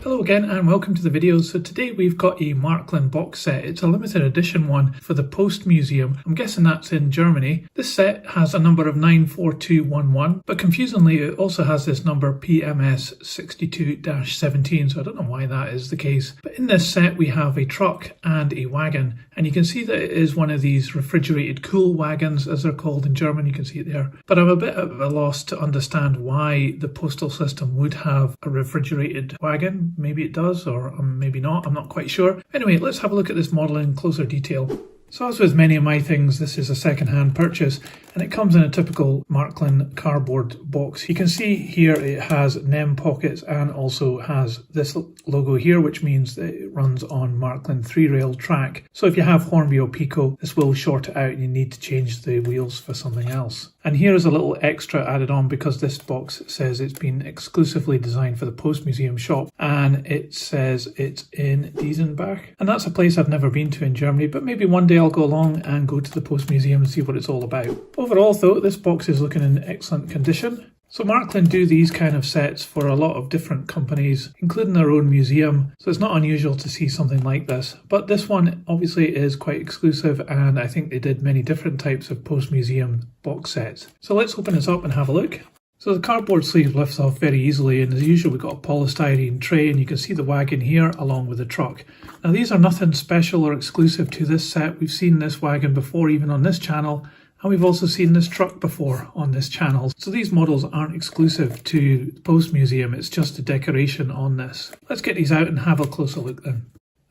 Hello again and welcome to the video. So today we've got a Märklin box set. It's a limited edition one for the Post Museum. I'm guessing that's in Germany. This set has a number of 94211, but confusingly it also has this number PMS 62-17, so I don't know why that is the case. But in this set we have a truck and a wagon, and you can see that it is one of these refrigerated cool wagons as they're called in German. You can see it there. But I'm a bit at a loss to understand why the postal system would have a refrigerated wagon. Maybe it does, or maybe not, I'm not quite sure. Anyway, let's have a look at this model in closer detail. So as with many of my things, this is a second-hand purchase, and it comes in a typical Märklin cardboard box. You can see here it has NEM pockets and also has this logo here, which means that it runs on Märklin 3-rail track. So if you have Hornby or Pico, this will short it out and you need to change the wheels for something else. And here is a little extra added on because this box says it's been exclusively designed for the Post Museum shop, and it says it's in Diesenbach. And that's a place I've never been to in Germany, but maybe one day I'll go along and go to the Post Museum and see what it's all about. Overall though, this box is looking in excellent condition. So Märklin do these kind of sets for a lot of different companies, including their own museum, so it's not unusual to see something like this. But this one obviously is quite exclusive, and I think they did many different types of Post Museum box sets. So let's open this up and have a look. So the cardboard sleeve lifts off very easily, and as usual we've got a polystyrene tray, and you can see the wagon here along with the truck. Now these are nothing special or exclusive to this set. We've seen this wagon before even on this channel, and we've also seen this truck before on this channel. So these models aren't exclusive to the Post Museum, it's just a decoration on this. Let's get these out and have a closer look then.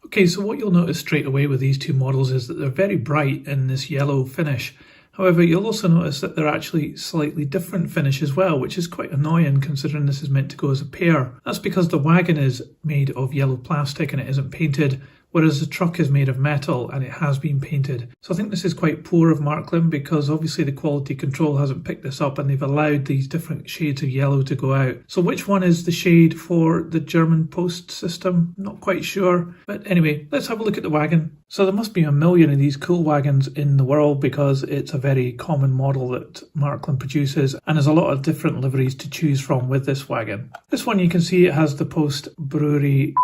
Okay, so what you'll notice straight away with these two models is that they're very bright in this yellow finish. However, you'll also notice that they're actually slightly different finish as well, which is quite annoying considering this is meant to go as a pair. That's because the wagon is made of yellow plastic and it isn't painted, whereas the truck is made of metal and it has been painted. So I think this is quite poor of Märklin because obviously the quality control hasn't picked this up and they've allowed these different shades of yellow to go out. So which one is the shade for the German post system? Not quite sure. But anyway, let's have a look at the wagon. So there must be a million of these cool wagons in the world because it's a very common model that Märklin produces, and there's a lot of different liveries to choose from with this wagon. This one you can see it has the Post Brewery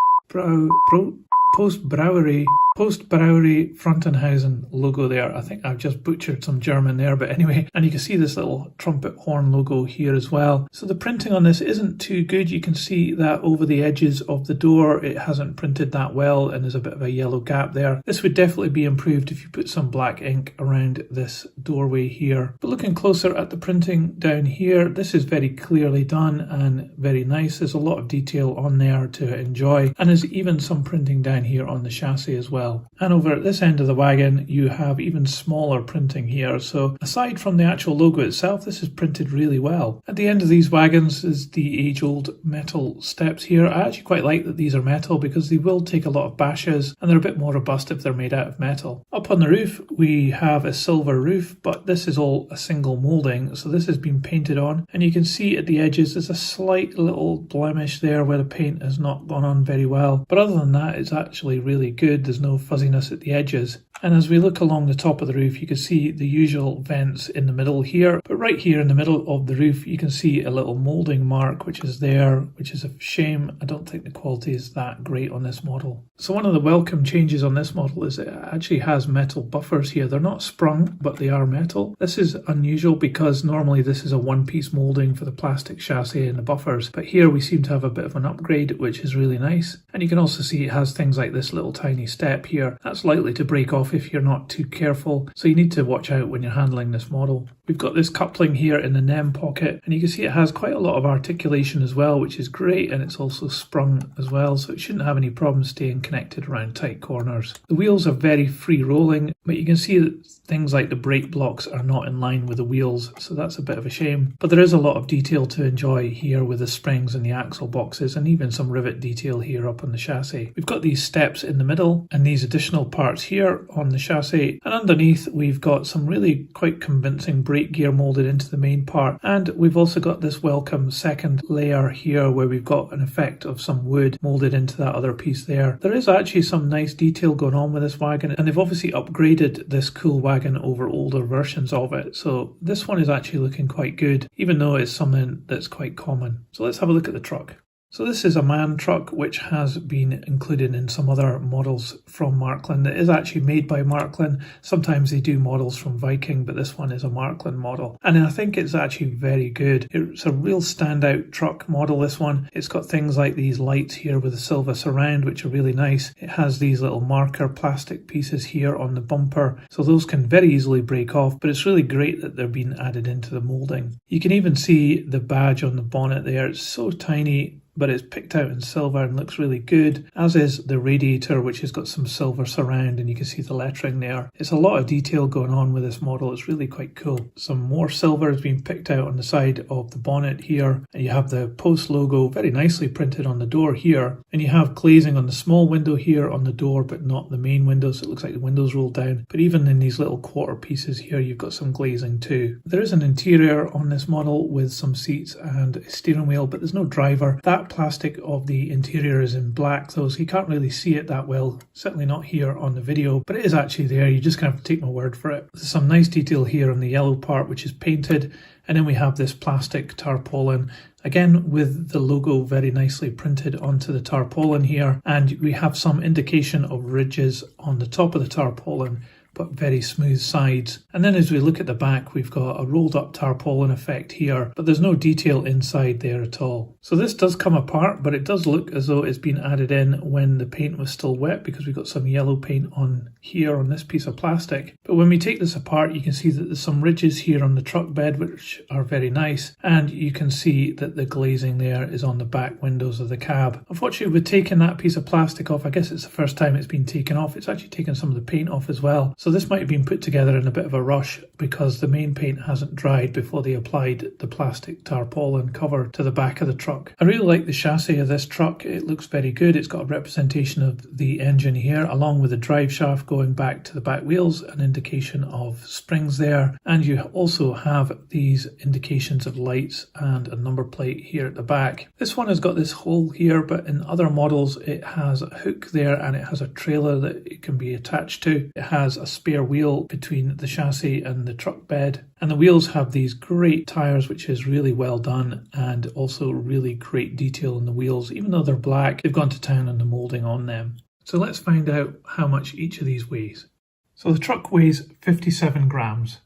Frontenhausen logo there. I think I've just butchered some German there, but anyway. And you can see this little trumpet horn logo here as well. So the printing on this isn't too good. You can see that over the edges of the door it hasn't printed that well and there's a bit of a yellow gap there. This would definitely be improved if you put some black ink around this doorway here. But looking closer at the printing down here, this is very clearly done and very nice. There's a lot of detail on there to enjoy, and there's even some printing down here on the chassis as well. And over at this end of the wagon you have even smaller printing here, so aside from the actual logo itself, this is printed really well. At the end of these wagons is the age-old metal steps here. I actually quite like that these are metal because they will take a lot of bashes and they're a bit more robust if they're made out of metal. Up on the roof we have a silver roof, but this is all a single moulding, so this has been painted on, and you can see at the edges there's a slight little blemish there where the paint has not gone on very well, but other than that it's actually really good. There's no fuzziness at the edges. And as we look along the top of the roof you can see the usual vents in the middle here, but right here in the middle of the roof you can see a little moulding mark which is there, which is a shame. I don't think the quality is that great on this model. So one of the welcome changes on this model is it actually has metal buffers here. They're not sprung, but they are metal. This is unusual because normally this is a one-piece moulding for the plastic chassis and the buffers, but here we seem to have a bit of an upgrade, which is really nice. And you can also see it has things like this little tiny step here. That's likely to break off if you're not too careful, so you need to watch out when you're handling this model. We've got this coupling here in the NEM pocket, and you can see it has quite a lot of articulation as well, which is great, and it's also sprung as well, so it shouldn't have any problems staying connected around tight corners. The wheels are very free rolling, but you can see that things like the brake blocks are not in line with the wheels, so that's a bit of a shame. But there is a lot of detail to enjoy here with the springs and the axle boxes, and even some rivet detail here up on the chassis. We've got these steps in the middle and these additional parts here on the chassis, and underneath we've got some really quite convincing brake gear molded into the main part, and we've also got this welcome second layer here where we've got an effect of some wood molded into that other piece there. There is actually some nice detail going on with this wagon, and they've obviously upgraded this cool wagon over older versions of it, so this one is actually looking quite good even though it's something that's quite common. So let's have a look at the truck. So this is a MAN truck which has been included in some other models from Märklin. It is actually made by Märklin. Sometimes they do models from Viking, but this one is a Märklin model. And I think it's actually very good. It's a real standout truck model, this one. It's got things like these lights here with the silver surround, which are really nice. It has these little marker plastic pieces here on the bumper, so those can very easily break off, but it's really great that they're being added into the moulding. You can even see the badge on the bonnet there. It's so tiny, but it's picked out in silver and looks really good, as is the radiator, which has got some silver surround, and you can see the lettering there. It's a lot of detail going on with this model. It's really quite cool. Some more silver has been picked out on the side of the bonnet here, and you have the Post logo very nicely printed on the door here, and you have glazing on the small window here on the door, but not the main window, so it looks like the windows rolled down. But even in these little quarter pieces here, you've got some glazing too. There is an interior on this model with some seats and a steering wheel, but there's no driver. That plastic of the interior is in black though, so you can't really see it that well, certainly not here on the video, but it is actually there. You just kind of have to take my word for it. There's some nice detail here on the yellow part, which is painted, and then we have this plastic tarpaulin, again with the logo very nicely printed onto the tarpaulin here, and we have some indication of ridges on the top of the tarpaulin, but very smooth sides. And then as we look at the back, we've got a rolled up tarpaulin effect here, but there's no detail inside there at all. So this does come apart, but it does look as though it's been added in when the paint was still wet, because we've got some yellow paint on here on this piece of plastic. But when we take this apart, you can see that there's some ridges here on the truck bed, which are very nice, and you can see that the glazing there is on the back windows of the cab. Unfortunately, with taking that piece of plastic off, I guess it's the first time it's been taken off. It's actually taken some of the paint off as well. So this might have been put together in a bit of a rush because the main paint hasn't dried before they applied the plastic tarpaulin cover to the back of the truck. I really like the chassis of this truck. It looks very good. It's got a representation of the engine here, along with the drive shaft going back to the back wheels, an indication of springs there. And you also have these indications of lights and a number plate here at the back. This one has got this hole here, but in other models it has a hook there and it has a trailer that it can be attached to. It has a spare wheel between the chassis and the truck bed, and the wheels have these great tires, which is really well done, and also really great detail in the wheels. Even though they're black, they've gone to town on the moulding on them. So let's find out how much each of these weighs. So the truck weighs 57 grams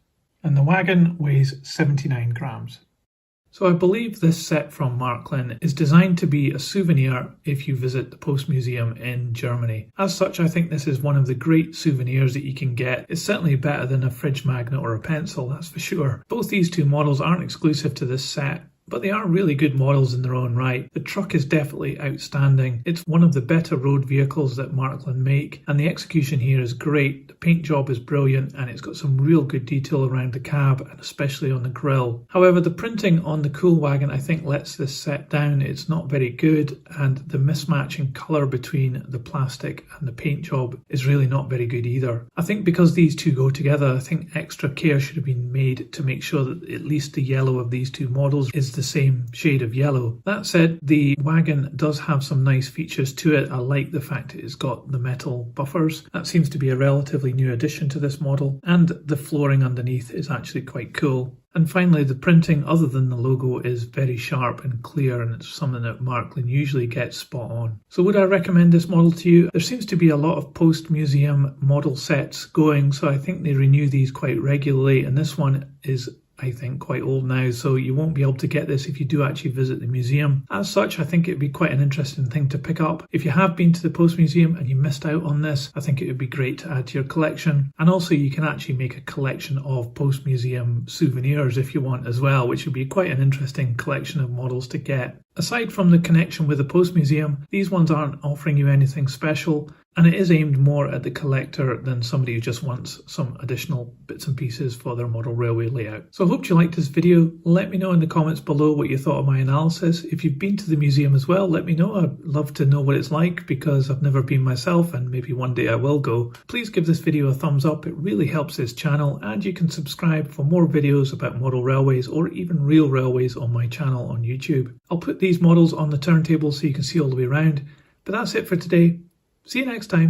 and the wagon weighs 79 grams. So I believe this set from Märklin is designed to be a souvenir if you visit the Post Museum in Germany. As such, I think this is one of the great souvenirs that you can get. It's certainly better than a fridge magnet or a pencil, that's for sure. Both these two models aren't exclusive to this set, but they are really good models in their own right. The truck is definitely outstanding. It's one of the better road vehicles that Märklin make, and the execution here is great. The paint job is brilliant, and it's got some real good detail around the cab and especially on the grille. However, the printing on the cool wagon I think lets this set down. It's not very good, and the mismatch in colour between the plastic and the paint job is really not very good either. I think because these two go together, I think extra care should have been made to make sure that at least the yellow of these two models is the same shade of yellow. That said, the wagon does have some nice features to it. I like the fact it's got the metal buffers. That seems to be a relatively new addition to this model, and the flooring underneath is actually quite cool. And finally, the printing, other than the logo, is very sharp and clear, and it's something that Märklin usually gets spot on. So would I recommend this model to you? There seems to be a lot of post-museum model sets going, so I think they renew these quite regularly, and this one is, I think, quite old now, so you won't be able to get this if you do actually visit the museum. As such, I think it'd be quite an interesting thing to pick up. If you have been to the Post Museum and you missed out on this, I think it would be great to add to your collection. And also you can actually make a collection of Post Museum souvenirs if you want as well, which would be quite an interesting collection of models to get. Aside from the connection with the Post Museum, these ones aren't offering you anything special, and it is aimed more at the collector than somebody who just wants some additional bits and pieces for their model railway layout. So I hope you liked this video. Let me know in the comments below what you thought of my analysis. If you've been to the museum as well, let me know. I'd love to know what it's like, because I've never been myself, and maybe one day I will go. Please give this video a thumbs up. It really helps this channel, and you can subscribe for more videos about model railways or even real railways on my channel on YouTube. I'll put these models on the turntable so you can see all the way around. But that's it for today. See you next time.